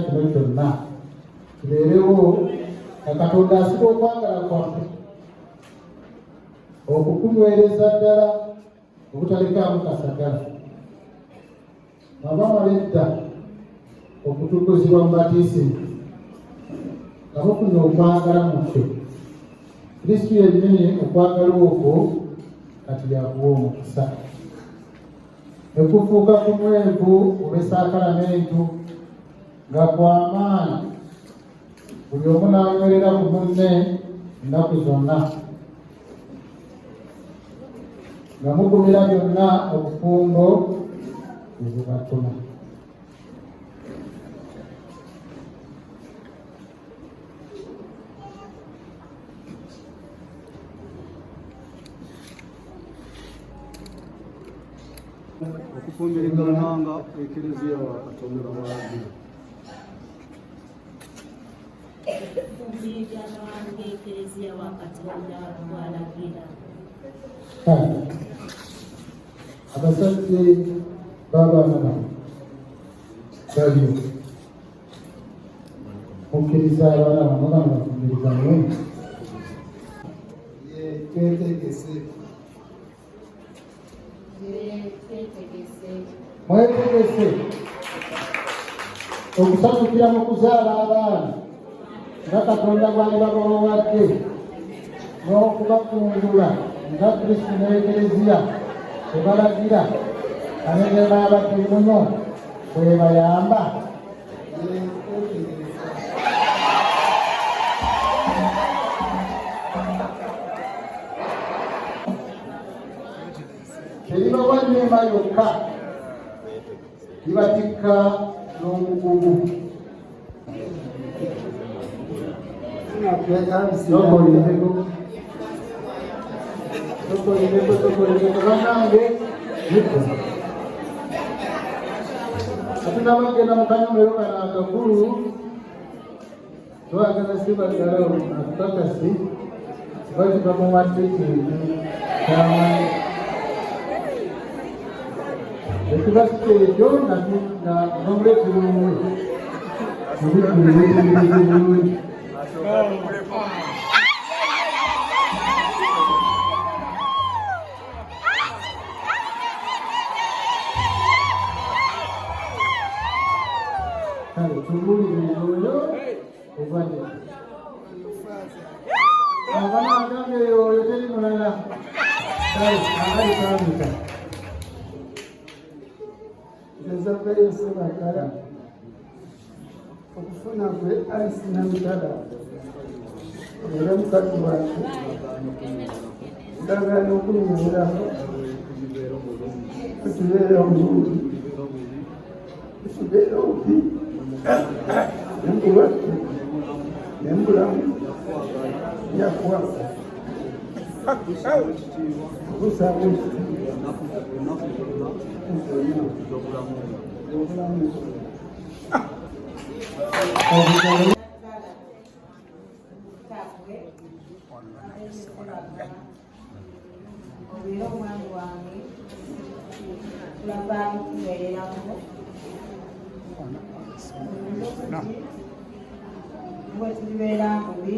kino kyonna kibeerewo nga Katonda asiba okwagala kwaffe okukunywereza ddala obutalekaamu kasagala. Bamama bedda okutukuzibwa mu batiisimu nga mufunye okwagala mu ffe. Kristo yennyini okwagala okwo kati yakuwa omukisa ne kufuuka kunywevu olw'esaakalamentu nga kw'amaanyi buli omu n'anywerera ku munne ennaku zonna nga mugumira byonna obufumbo ebubatuma. Okufumbirigananga Eklezia wa Katonda walagira. Okufumbirigananga Eklezia wa Katonda walagira. Abasajja b'abaana bano baliwo mukkiriza abaana bano bano bafumbiriganwe. Twetegese Mwetegese okusanyukira mu kuzaala abaana nga Katonda bw'ali babalowadde n'okubafungula nga Kristo n'Eklezia bwe balagira ate ne baabadde muno bwe bayamba. Teribawa nneema yokka libatikka n'omugugu. Tokolindeko bannange ate nabagenda mu kanyomero kano akakulu twagala sibaddala akukakasi bati bamuwadde kintu kyamanyi ekibasika ekyo nongule kirungi bulungi. Kale tubulire oyo obadde abanaagambye oyo teri mulala. Kale agali kamita Ezabbeyo Sebagala okufuna gwe Alice Namutala era mukazi wange ndagaana okunywerako kutubeera obulungi kutubeera obubi nembulwadde nembulamu yakwasa okusaba Obeera omwami wange tulavamu kunywereramu bwe tulibeera mubi